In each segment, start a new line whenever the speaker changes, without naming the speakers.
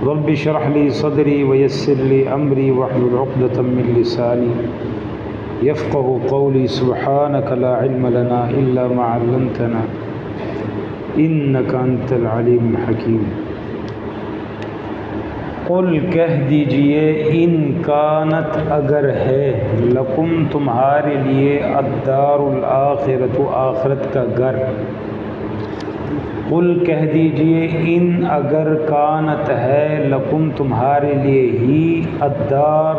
رب اشرح لي صدري ويسر لي أمري واحلل عقدة من لساني يفقه قولي سبحانك لا علم لنا إلا ما علمتنا إنك أنت العليم الحكيم۔ قل کہہ دیجئے ان کانت اگر ہے لکم تمہارے لیے الدار الآخرۃ آخرت کا گھر۔ قل کہہ دیجئے ان اگر کانت ہے لکم تمہارے لیے ہی الدار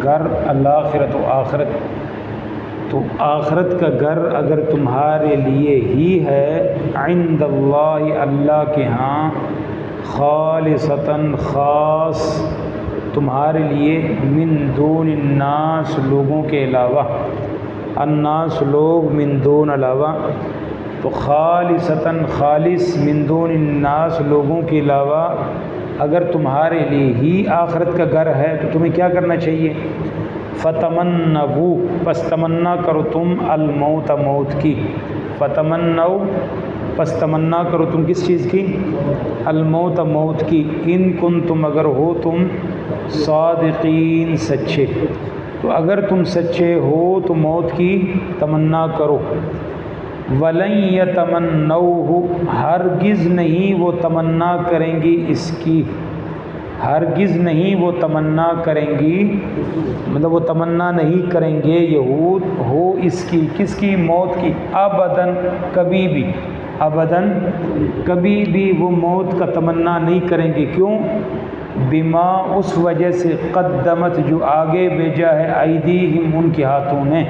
گھر الآخرۃ آخرت، تو آخرت کا گھر اگر تمہارے لیے ہی ہے عند اللہ اللہ کے ہاں خالصتاً خاص تمہارے لیے من دون الناس لوگوں کے علاوہ، الناس لوگ من دون علاوہ، تو خالصتاً خالص من دون الناس لوگوں کے علاوہ اگر تمہارے لیے ہی آخرت کا گھر ہے تو تمہیں کیا کرنا چاہیے؟ فتمنوا پس تمنا کرو تم الموت موت کی، فتمنوا پس تمنا کرو تم کس چیز کی؟ الموت موت کی، ان کنتم اگر ہو تم صادقین سچے، تو اگر تم سچے ہو تو موت کی تمنا کرو۔ وَلَن يَتَمَنَّوْهُ ہرگز نہیں وہ تمنا کریں گی اس کی، ہرگز نہیں وہ تمنا کریں گی، مطلب وہ تمنا نہیں کریں گے یہود ہو اس کی، کس کی؟ موت کی، ابداً کبھی بھی، ابداً کبھی بھی وہ موت کا تمنا نہیں کریں گے۔ کیوں؟ بما اس وجہ سے قدمت جو آگے بھیجا ہے ایدیہم ان کے ہاتھوں نے،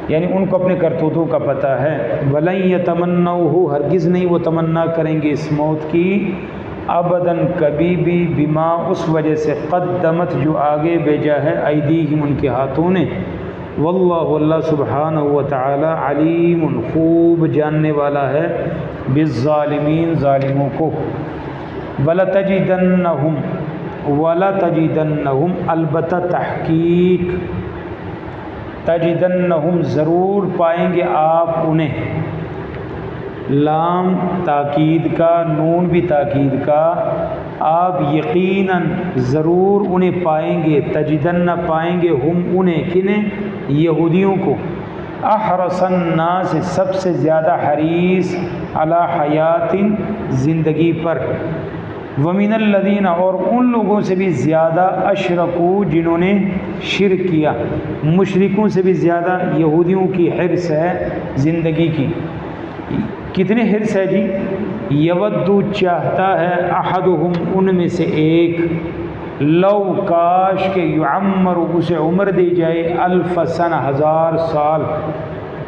یعنی ان کو اپنے کرتوتوں کا پتہ ہے۔ وَلَن يَتَمَنَّوْهُ ہرگز نہیں وہ تمنا کریں گے اس موت کی، ابداً کبھی بھی، بما اس وجہ سے قدمت جو آگے بھیجا ہے ایدیہم ان کے ہاتھوں نے، واللہ اللہ سبحانہ و تعالی علیم خوب جاننے والا ہے بالظالمین ظالموں کو۔ وَلَتَجِدَنَّهُمْ البتہ تحقیق، تجدنہم ضرور پائیں گے آپ انہیں، لام تاکید کا، نون بھی تاکید کا، آپ یقیناً ضرور انہیں پائیں گے، تجدن پائیں گے ہم انہیں، کنہیں؟ یہودیوں کو، احرص الناس سب سے زیادہ حریص، علی حیات زندگی پر، ومن الذین اور ان لوگوں سے بھی زیادہ اشرکو جنہوں نے شرک کیا، مشرکوں سے بھی زیادہ یہودیوں کی حرص ہے زندگی کی۔ کتنے حرص ہے جی؟ یودو چاہتا ہے احدہم ان میں سے ایک، لو کاش کہ یعمر اسے عمر دی جائے الف سنہ 1000 سال،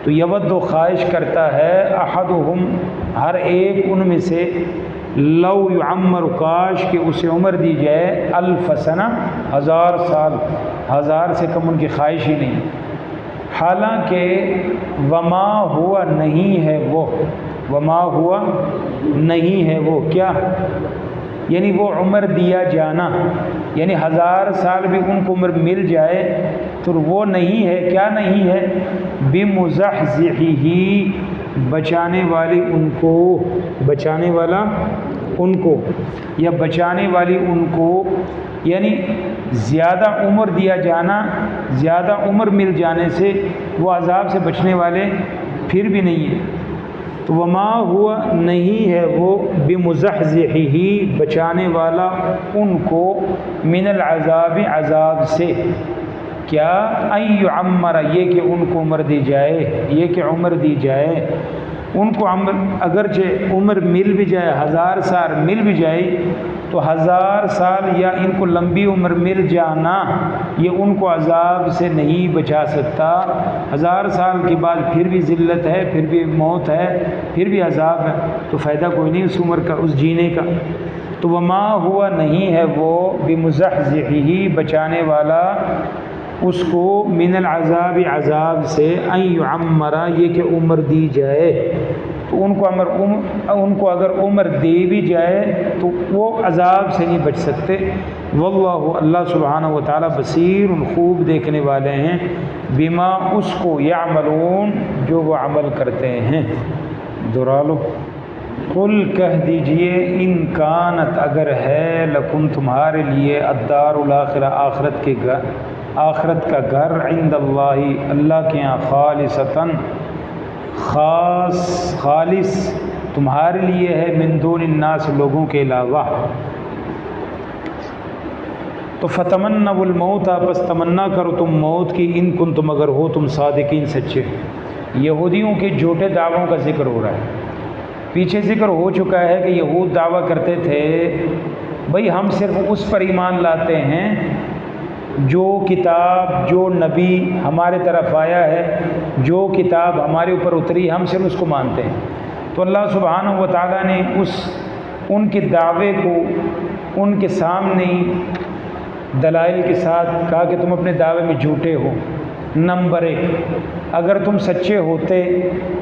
تو یودو خواہش کرتا ہے احدہم ہر ایک ان میں سے، لو یعمر کاش کہ اسے عمر دی جائے الف سنہ 1000 سال، 1000 سے کم ان کی خواہش ہی نہیں، حالانکہ وما ہوا نہیں ہے وہ، وما ہوا نہیں ہے وہ کیا؟ یعنی وہ عمر دیا جانا، یعنی 1000 سال بھی ان کو عمر مل جائے تو وہ نہیں ہے، کیا نہیں ہے؟ بمزحزحہ بچانے والی ان کو، بچانے والا ان کو، یا بچانے والی ان کو، یعنی زیادہ عمر دیا جانا، زیادہ عمر مل جانے سے وہ عذاب سے بچنے والے پھر بھی نہیں ہیں۔ تو وما ہوا نہیں ہے وہ بمزحزحہ بچانے والا ان کو، من العذاب عذاب سے، کیا؟ ان یعمر یہ کہ ان کو عمر دی جائے، یہ کہ عمر دی جائے ان کو، عمر اگرچہ عمر مل بھی جائے 1000 سال مل بھی جائے تو 1000 سال یا ان کو لمبی عمر مل جانا یہ ان کو عذاب سے نہیں بچا سکتا۔ 1000 سال کے بعد پھر بھی ذلت ہے، پھر بھی موت ہے، پھر بھی عذاب ہے، تو فائدہ کوئی نہیں اس عمر کا، اس جینے کا۔ تو وما ہوا نہیں ہے وہ بمزحزحہ بچانے والا اس کو، من العذاب عذاب سے، ان یعمر یہ کہ عمر دی جائے، تو ان کو اگر عمر دے بھی جائے تو وہ عذاب سے نہیں بچ سکتے۔ واللہ اللہ سبحانہ و تعالی بصیر خوب دیکھنے والے ہیں، بما اس کو، یعملون جو وہ عمل کرتے ہیں۔ دہرا لو۔ قل کہہ دیجئے ان کانت اگر ہے لکم تمہارے لیے الدار الاخرہ آخرت کا گھر عند اللہ اللہ کے یہاں خالصتاً خالص تمہارے لیے ہے من دون الناس لوگوں کے علاوہ، تو فتمنوا الموت بس تمنا کرو تم موت کی ان کنتم اگر ہو تم صادقین سچے۔ یہودیوں کے جھوٹے دعووں کا ذکر ہو رہا ہے، پیچھے ذکر ہو چکا ہے کہ یہود دعویٰ کرتے تھے بھئی ہم صرف اس پر ایمان لاتے ہیں جو کتاب جو نبی ہمارے طرف آیا ہے، جو کتاب ہمارے اوپر اتری ہم صرف اس کو مانتے ہیں۔ تو اللہ سبحانہ و تعالیٰ نے ان کے دعوے کو ان کے سامنے دلائل کے ساتھ کہا کہ تم اپنے دعوے میں جھوٹے ہو۔ نمبر 1، اگر تم سچے ہوتے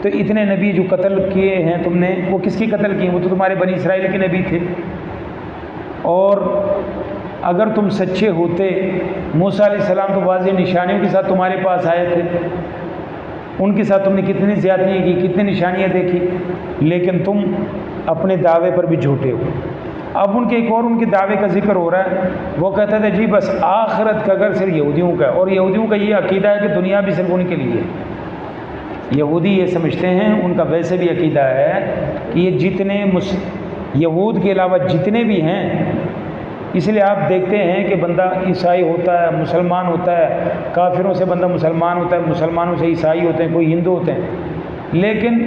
تو اتنے نبی جو قتل کیے ہیں تم نے، وہ کس کی قتل کیے؟ وہ تو تمہارے بنی اسرائیل کے نبی تھے۔ اور اگر تم سچے ہوتے موسیٰ علیہ السلام تو واضح نشانیوں کے ساتھ تمہارے پاس آئے تھے، ان کے ساتھ تم نے کتنی زیادتیاں کی، کتنی نشانیاں دیکھی، لیکن تم اپنے دعوے پر بھی جھوٹے ہو۔ اب ان کے ایک اور ان کے دعوے کا ذکر ہو رہا ہے، وہ کہتے تھے جی بس آخرت کا گھر صرف یہودیوں کا ہے، اور یہودیوں کا یہ عقیدہ ہے کہ دنیا بھی صرف ان کے لیے ہے۔ یہودی یہ سمجھتے ہیں، ان کا ویسے بھی عقیدہ ہے کہ یہ جتنے یہود کے علاوہ جتنے بھی ہیں، اس لیے آپ دیکھتے ہیں کہ بندہ عیسائی ہوتا ہے، مسلمان ہوتا ہے، کافروں سے بندہ مسلمان ہوتا ہے، مسلمانوں سے عیسائی ہوتے ہیں، کوئی ہندو ہوتے ہیں، لیکن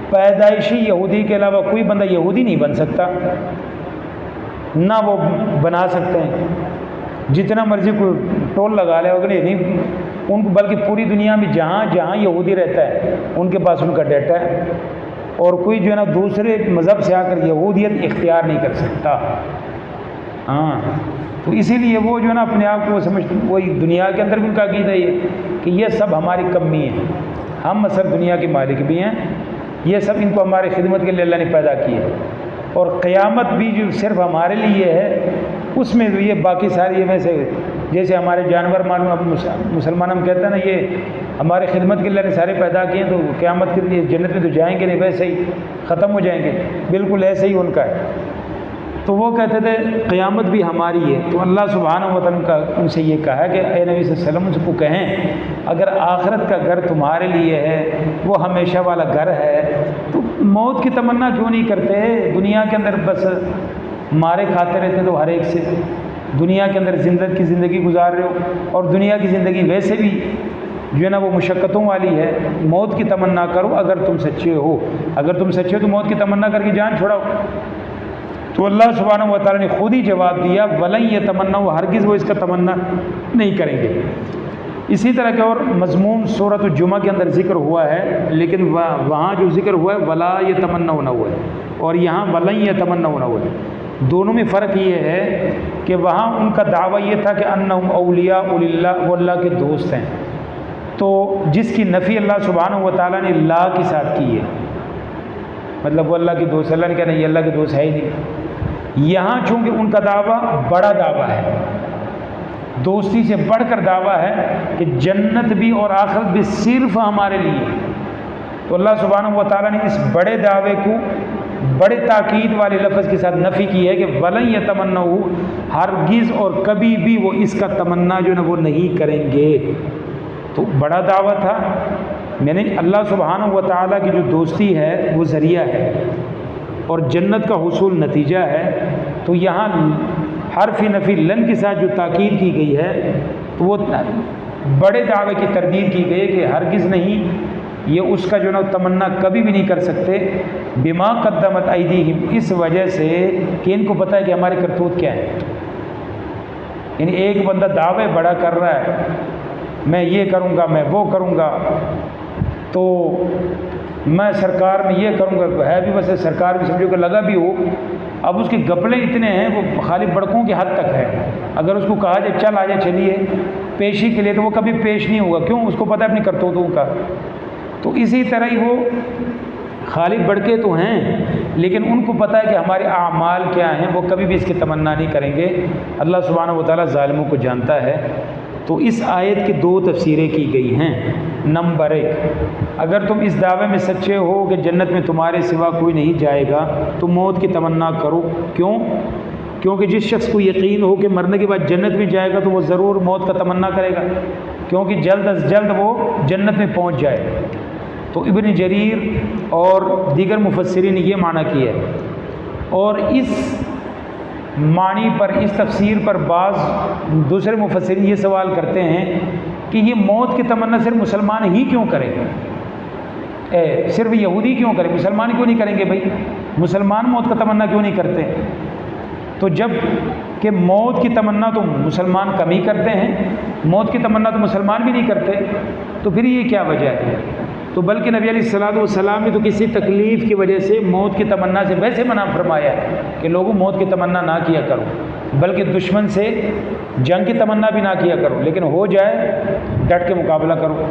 پیدائشی یہودی کے علاوہ کوئی بندہ یہودی نہیں بن سکتا، نہ وہ بنا سکتے ہیں، جتنا مرضی کوئی ٹول لگا لے اگر نہیں ان کو، بلکہ پوری دنیا میں جہاں جہاں یہودی رہتا ہے ان کے پاس ان کا ڈیٹا ہے، اور کوئی جو ہے نا دوسرے مذہب سے آ کر یہودیت اختیار نہیں کر سکتا۔ ہاں، تو اسی لیے وہ جو ہے نا اپنے آپ کو سمجھتے، وہی دنیا کے اندر بھی ان کا عقیدہ یہ کہ یہ سب ہماری کمی ہے، ہم اصل دنیا کے مالک بھی ہیں، یہ سب ان کو ہماری خدمت کے لیے اللہ نے پیدا کی ہے، اور قیامت بھی جو صرف ہمارے لیے ہے، اس میں بھی یہ باقی ساری میں سے جیسے ہمارے جانور معلوم مسلمان ہم کہتے ہیں نا یہ ہمارے خدمت کے لیے اللہ نے سارے پیدا کیے ہیں، تو قیامت کے لیے جنت میں تو جائیں گے نہیں، ویسے ہی ختم ہو جائیں گے، بالکل ایسے ہی ان کا ہے۔ تو وہ کہتے تھے قیامت بھی ہماری ہے، تو اللہ سبحانہ و تعالیٰ کا ان سے یہ کہا کہ اے نبی صلی اللہ علیہ وسلم ان کو کہیں اگر آخرت کا گھر تمہارے لیے ہے، وہ ہمیشہ والا گھر ہے، تو موت کی تمنا کیوں نہیں کرتے؟ دنیا کے اندر بس مارے کھاتے رہتے تو ہر ایک سے، دنیا کے اندر زندگی گزار رہے ہو، اور دنیا کی زندگی ویسے بھی جو ہے نا وہ مشقتوں والی ہے، موت کی تمنا کرو اگر تم سچے ہو، اگر تم سچے ہو تو موت کی تمنا کر کے جان چھوڑاؤ۔ تو اللہ سبحانہ و تعالیٰ نے خود ہی جواب دیا وَلَن يَتَمَنَّوْا، ہرگز وہ اس کا تمنا نہیں کریں گے۔ اسی طرح کے اور مضمون سورۃ الجمعہ کے اندر ذکر ہوا ہے، لیکن وہاں جو ذکر ہوا ہے وَلَا يَتَمَنَّوْنَ ہوا ہے، اور یہاں وَلَن يَتَمَنَّوْنَ ہوا ہے۔ دونوں میں فرق یہ ہے کہ وہاں ان کا دعویٰ یہ تھا کہ انہم اولیاء للہ، وہ اللہ کے دوست ہیں، تو جس کی نفی اللہ سبحانہ و تعالیٰ نے لا کے ساتھ کی ہے، مطلب وہ اللہ کے دوست، اللہ نے کہا نہیں یہ اللہ کے دوست ہے ہی نہیں۔ یہاں چونکہ ان کا دعویٰ بڑا دعویٰ ہے، دوستی سے بڑھ کر دعویٰ ہے کہ جنت بھی اور آخرت بھی صرف ہمارے لیے، تو اللہ سبحانہ و تعالیٰ نے اس بڑے دعوے کو بڑے تاکید والے لفظ کے ساتھ نفی کی ہے کہ وَلَن يَتَمَنَّوْا، ہرگز اور کبھی بھی وہ اس کا تمنا جو ہے وہ نہیں کریں گے۔ تو بڑا دعویٰ تھا، یعنی اللہ سبحانہ و تعالیٰ کی جو دوستی ہے وہ ذریعہ ہے اور جنت کا حصول نتیجہ ہے، تو یہاں حرف نفی لن کے ساتھ جو تاکید کی گئی ہے تو وہ بڑے دعوے کی تردید کی گئی ہے کہ ہرگز نہیں، یہ اس کا جو ہے تمنا کبھی بھی نہیں کر سکتے، بما قدمت ایدیہم، اس وجہ سے کہ ان کو پتہ ہے کہ ہمارے کرتوت کیا ہے۔ یعنی ایک بندہ دعوے بڑا کر رہا ہے، میں یہ کروں گا، میں وہ کروں گا، تو میں سرکار میں یہ کروں گا، ہے بھی ویسے سرکار بھی سمجھو کہ لگا بھی ہو، اب اس کے گپلے اتنے ہیں وہ خالی بڑکوں کی حد تک ہے، اگر اس کو کہا جائے چل آ جائے چلیے پیشی کے لیے تو وہ کبھی پیش نہیں ہوگا، کیوں؟ اس کو پتہ ہے اپنی کرتوتوں کا۔ تو اسی طرح ہی وہ خالی بڑکے تو ہیں، لیکن ان کو پتہ ہے کہ ہمارے اعمال کیا ہیں، وہ کبھی بھی اس کی تمنا نہیں کریں گے۔ اللہ سبحانہ و تعالیٰ ظالموں کو جانتا ہے۔ تو اس آیت کی دو تفسیریں کی گئی ہیں۔ نمبر 1، اگر تم اس دعوے میں سچے ہو کہ جنت میں تمہارے سوا کوئی نہیں جائے گا تو موت کی تمنا کرو۔ کیوں؟ کیونکہ جس شخص کو یقین ہو کہ مرنے کے بعد جنت میں جائے گا تو وہ ضرور موت کا تمنا کرے گا، کیونکہ جلد از جلد وہ جنت میں پہنچ جائے۔ تو ابن جریر اور دیگر مفسرین نے یہ معنی کیا ہے، اور اس معنی پر، اس تفسیر پر بعض دوسرے مفسرین یہ سوال کرتے ہیں کہ یہ موت کی تمنا صرف مسلمان ہی کیوں کرے، صرف یہودی کیوں کرے، مسلمان کیوں نہیں کریں گے؟ بھائی مسلمان موت کا تمنا کیوں نہیں کرتے؟ تو جب کہ موت کی تمنا تو مسلمان کم ہی کرتے ہیں، موت کی تمنا تو مسلمان بھی نہیں کرتے، تو پھر یہ کیا وجہ ہے؟ تو بلکہ نبی علیہ الصلوۃ والسلام نے تو کسی تکلیف کی وجہ سے موت کی تمنا سے ویسے منع فرمایا ہے کہ لوگوں موت کی تمنا نہ کیا کرو، بلکہ دشمن سے جنگ کی تمنا بھی نہ کیا کرو، لیکن ہو جائے ڈٹ کے مقابلہ کرو۔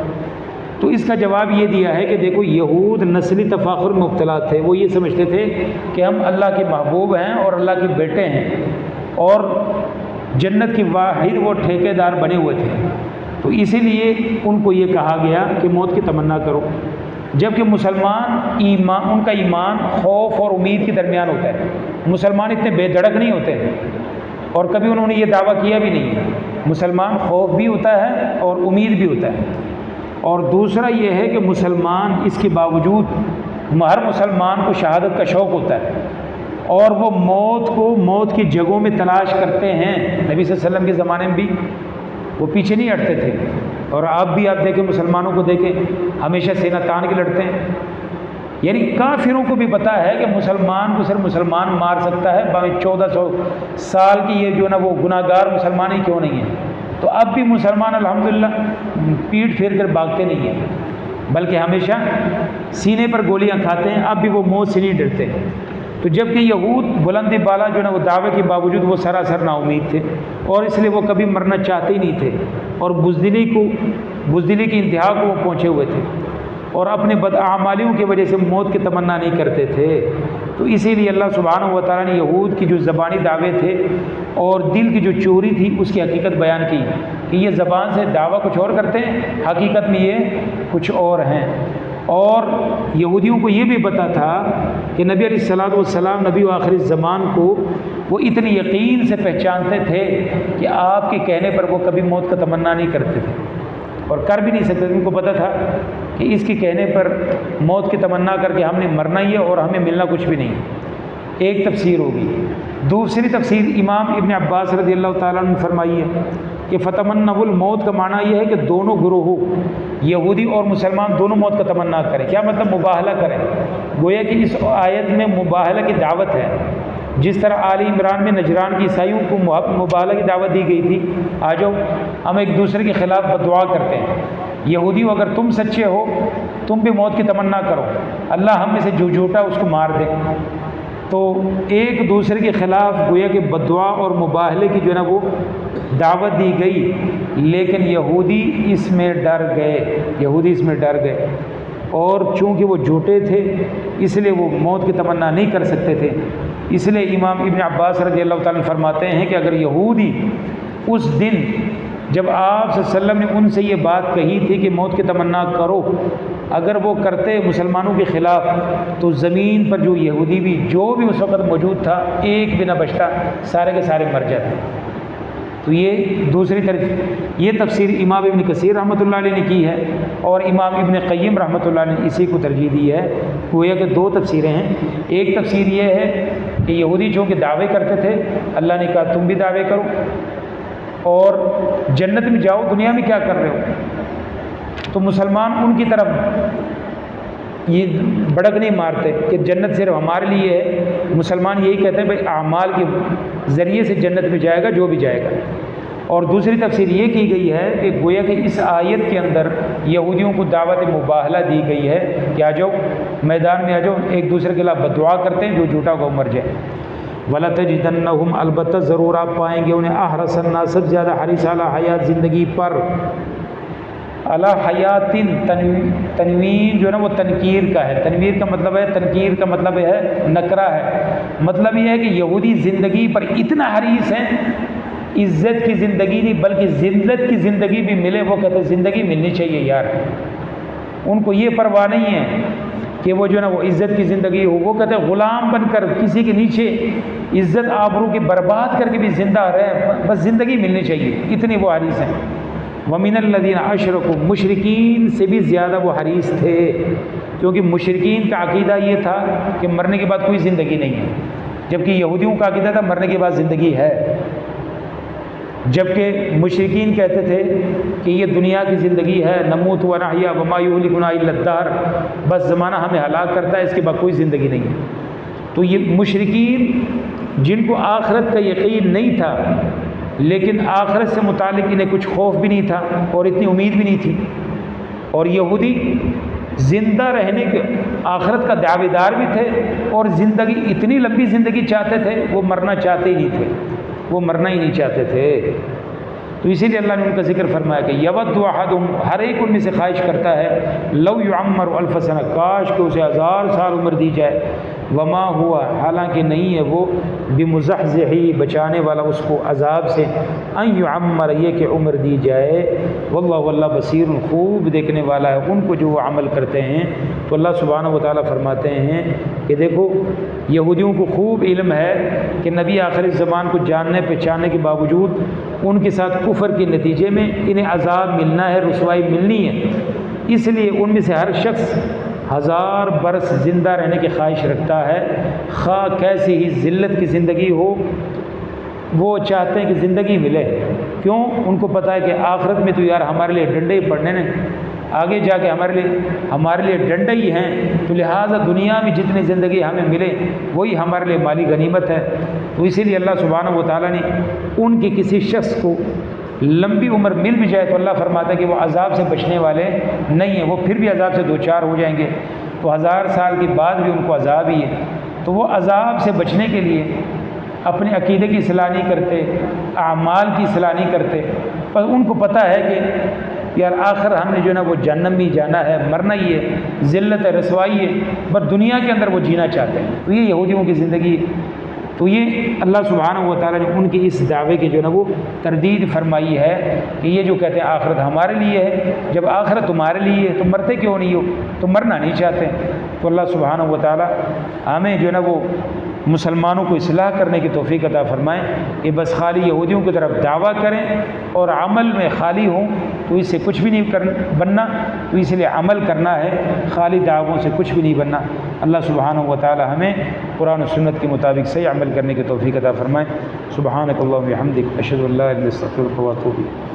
تو اس کا جواب یہ دیا ہے کہ دیکھو یہود نسلی تفاخر میں مبتلا تھے، وہ یہ سمجھتے تھے کہ ہم اللہ کے محبوب ہیں اور اللہ کے بیٹے ہیں، اور جنت کی واحد وہ ٹھیکیدار بنے ہوئے تھے، تو اسی لیے ان کو یہ کہا گیا کہ موت کی تمنا کرو۔ جبکہ مسلمان ان کا ایمان خوف اور امید کے درمیان ہوتا ہے، مسلمان اتنے بے دھڑک نہیں ہوتے اور کبھی انہوں نے یہ دعویٰ کیا بھی نہیں ہے، مسلمان خوف بھی ہوتا ہے اور امید بھی ہوتا ہے۔ اور دوسرا یہ ہے کہ مسلمان اس کے باوجود، ہر مسلمان کو شہادت کا شوق ہوتا ہے اور وہ موت کی جگہوں میں تلاش کرتے ہیں۔ نبی صلی اللہ علیہ وسلم کے زمانے میں بھی وہ پیچھے نہیں ہٹتے تھے، اور آپ بھی آپ دیکھیں، مسلمانوں کو دیکھیں، ہمیشہ سینہ تان کے لڑتے ہیں۔ یعنی کافروں کو بھی پتہ ہے کہ مسلمان کو صرف مسلمان مار سکتا ہے، 1400 سال کی یہ جو نا وہ گناہ گار مسلمان ہی کیوں نہیں ہے، تو اب بھی مسلمان الحمدللہ پیٹھ پھیر کر بھاگتے نہیں ہیں، بلکہ ہمیشہ سینے پر گولیاں کھاتے ہیں، اب بھی وہ موت سے نہیں ڈرتے۔ تو جبکہ یہود بلند بالا جو نا وہ دعوے کے باوجود وہ سراسر نا امید تھے، اور اس لیے وہ کبھی مرنا چاہتے ہی نہیں تھے، اور بزدلی کی انتہا کو وہ پہنچے ہوئے تھے، اور اپنے بداعمالیوں کی وجہ سے موت کی تمنا نہیں کرتے تھے۔ تو اسی لیے اللہ سبحانہ و تعالیٰ نے یہود کی جو زبانی دعوے تھے اور دل کی جو چوری تھی اس کی حقیقت بیان کی کہ یہ زبان سے دعویٰ کچھ اور کرتے ہیں، حقیقت میں یہ کچھ اور ہیں۔ اور یہودیوں کو یہ بھی پتہ تھا کہ نبی علیہ الصلوۃ والسلام نبی و آخر الزمان کو وہ اتنی یقین سے پہچانتے تھے کہ آپ کے کہنے پر وہ کبھی موت کا تمنا نہیں کرتے تھے اور کر بھی نہیں سکتے تھے۔ ان کو پتہ تھا کہ اس کے کہنے پر موت کی تمنا کر کے ہم نے مرنا ہی ہے اور ہمیں ملنا کچھ بھی نہیں۔ ایک تفسیر ہوگی۔ دوسری تفسیر امام ابن عباس رضی اللہ تعالیٰ عنہ نے فرمائی ہے کہ فتمنوا الموت کا معنی یہ ہے کہ دونوں گروہوں، یہودی اور مسلمان، دونوں موت کا تمنا کریں۔ کیا مطلب؟ مباہلہ کریں۔ گویا کہ اس آیت میں مباہلہ کی دعوت ہے، جس طرح آل عمران میں نجران کی عیسائیوں کو مباہلہ کی دعوت دی گئی تھی، آ جاؤ ہم ایک دوسرے کے خلاف بددعا کرتے ہیں، یہودیوں اگر تم سچے ہو تم بھی موت کی تمنا کرو، اللہ ہم میں سے جو جھوٹا اس کو مار دے۔ تو ایک دوسرے کے خلاف گویا کہ بددعا اور مباہلے کی جو ہے نا وہ دعوت دی گئی، لیکن یہودی اس میں ڈر گئے، اور چونکہ وہ جھوٹے تھے اس لیے وہ موت کی تمنا نہیں کر سکتے تھے۔ اس لیے امام ابن عباس رضی اللہ تعالیٰ فرماتے ہیں کہ اگر یہودی اس دن جب آپ صلی اللہ علیہ وسلم نے ان سے یہ بات کہی تھی کہ موت کی تمنا کرو، اگر وہ کرتے مسلمانوں کے خلاف تو زمین پر جو یہودی بھی جو بھی اس وقت موجود تھا ایک بھی نہ بچتا، سارے کے سارے مر جاتے۔ تو یہ دوسری طرف یہ تفسیر امام ابن کثیر رحمۃ اللہ علیہ نے کی ہے، اور امام ابن قیم رحمۃ اللہ علیہ نے اسی کو ترجیح دی ہے۔ گویا کہ دو تفسیریں ہیں۔ ایک تفسیر یہ ہے کہ یہودی چونکہ دعوے کرتے تھے، اللہ نے کہا تم بھی دعوے کرو اور جنت میں جاؤ، دنیا میں کیا کر رہے ہو؟ تو مسلمان ان کی طرف یہ بڑک نہیں مارتے کہ جنت صرف ہمارے لیے ہے، مسلمان یہی کہتے ہیں بھائی اعمال کے ذریعے سے جنت میں جائے گا جو بھی جائے گا۔ اور دوسری تفسیر یہ کی گئی ہے کہ گویا کہ اس آیت کے اندر یہودیوں کو دعوت مباہلہ دی گئی ہے کہ آ جاؤ میدان میں، آ جاؤ، ایک دوسرے کے خلاف بددعا کرتے ہیں، جو جھوٹا کو مر جائے۔ وَلَتَجِدَنَّهُمْ البتہ ضرور آپ پائیں گے انہیں احرص الناس سب زیادہ حریص علی حیات زندگی پر، علی حیات، تنوین جو ہے نا وہ تنکیر کا ہے، تنویر کا مطلب ہے، تنکیر کا مطلب ہے نکرہ ہے، مطلب یہ ہے کہ یہودی زندگی پر اتنا حریص ہیں، عزت کی زندگی نہیں بلکہ ذلت کی زندگی بھی ملے وہ کہتے ہیں زندگی ملنی چاہیے یار، ان کو یہ پرواہ نہیں ہے کہ وہ جو ہے نا وہ عزت کی زندگی ہو. وہ کہتے ہیں غلام بن کر کسی کے نیچے عزت آبرو کے برباد کر کے بھی زندہ رہے، بس زندگی ملنی چاہیے، اتنے وہ حریص ہیں. وَمِنَ الَّذِينَ أَشْرَكُوا، مشرکین سے بھی زیادہ وہ حریص تھے، کیونکہ مشرکین کا عقیدہ یہ تھا کہ مرنے کے بعد کوئی زندگی نہیں ہے، جبکہ یہودیوں کا عقیدہ تھا مرنے کے بعد زندگی ہے. جبکہ مشرکین کہتے تھے کہ یہ دنیا کی زندگی ہے، نموت و نحیا وما یہلکنا الا الدہر، بس زمانہ ہمیں ہلاک کرتا ہے، اس کے بعد کوئی زندگی نہیں ہے. تو یہ مشرکین جن کو آخرت کا یقین نہیں تھا، لیکن آخرت سے متعلق انہیں کچھ خوف بھی نہیں تھا اور اتنی امید بھی نہیں تھی. اور یہودی زندہ رہنے کے آخرت کا دعوے دار بھی تھے، اور زندگی اتنی لمبی زندگی چاہتے تھے، وہ مرنا چاہتے ہی نہیں تھے، وہ مرنا ہی نہیں چاہتے تھے. تو اسی لیے اللہ نے ان کا ذکر فرمایا کہ یود احدہم، ہر ایک ان میں سے خواہش کرتا ہے، لو یعمر الف سنہ، کاش کہ اسے 1000 سال عمر دی جائے. وما ہوا، حالانکہ نہیں ہے وہ بمزحزحی، بچانے والا اس کو عذاب سے، ان یعمر، یہ کہ عمر دی جائے. واللہ واللہ بصیر، خوب دیکھنے والا ہے ان کو جو وہ عمل کرتے ہیں. تو اللہ سبحانہ و تعالیٰ فرماتے ہیں کہ دیکھو یہودیوں کو خوب علم ہے کہ نبی آخر الزمان کو جاننے پہچاننے کے باوجود ان کے ساتھ کفر کے نتیجے میں انہیں عذاب ملنا ہے، رسوائی ملنی ہے. اس لیے ان میں سے ہر شخص 1000 برس زندہ رہنے کی خواہش رکھتا ہے، خواہ کیسی ہی ذلت کی زندگی ہو، وہ چاہتے ہیں کہ زندگی ملے. کیوں؟ ان کو پتہ ہے کہ آخرت میں تو یار ہمارے لیے ڈنڈے ہی پڑنے نے، آگے جا کے ہمارے لیے ڈنڈے ہی ہیں، تو لہٰذا دنیا میں جتنی زندگی ہمیں ملے وہی ہمارے لیے مالی غنیمت ہے. تو اسی لیے اللہ سبحانہ و تعالیٰ نے ان کے کسی شخص کو لمبی عمر مل بھی جائے تو اللہ فرماتا ہے کہ وہ عذاب سے بچنے والے نہیں ہیں، وہ پھر بھی عذاب سے دوچار ہو جائیں گے. تو 1000 سال کے بعد بھی ان کو عذاب ہی ہے. تو وہ عذاب سے بچنے کے لیے اپنے عقیدے کی اصلاح نہیں کرتے، اعمال کی اصلاح نہیں کرتے، پر ان کو پتہ ہے کہ یار آخر ہم نے جو ہے نا وہ جہنم میں جانا ہے، مرنا ہی ہے، ذلت ہے، رسوائی ہے، بس دنیا کے اندر وہ جینا چاہتے ہیں. تو یہ یہودیوں کی زندگی. تو یہ اللہ سبحانہ و تعالیٰ نے ان کے اس دعوے کی جو ہے نا وہ تردید فرمائی ہے کہ یہ جو کہتے ہیں آخرت ہمارے لیے ہے، جب آخرت تمہارے لیے ہے تو مرتے کیوں نہیں ہو؟ تو مرنا نہیں چاہتے. تو اللہ سبحانہ و تعالیٰ ہمیں جو ہے نا وہ مسلمانوں کو اصلاح کرنے کی توفیق عطا فرمائیں کہ بس خالی یہودیوں کی طرف دعویٰ کریں اور عمل میں خالی ہوں تو اس سے کچھ بھی نہیں بننا. تو اس لیے عمل کرنا ہے، خالی دعووں سے کچھ بھی نہیں بننا. اللہ سبحانہ و تعالی ہمیں قرآن و سنت کے مطابق صحیح عمل کرنے کی توفیق عطا فرمائیں. سبحانک اللہم و بحمدک، اشہد ان لا الہ الا انت، استغفرک و اتوب الیک.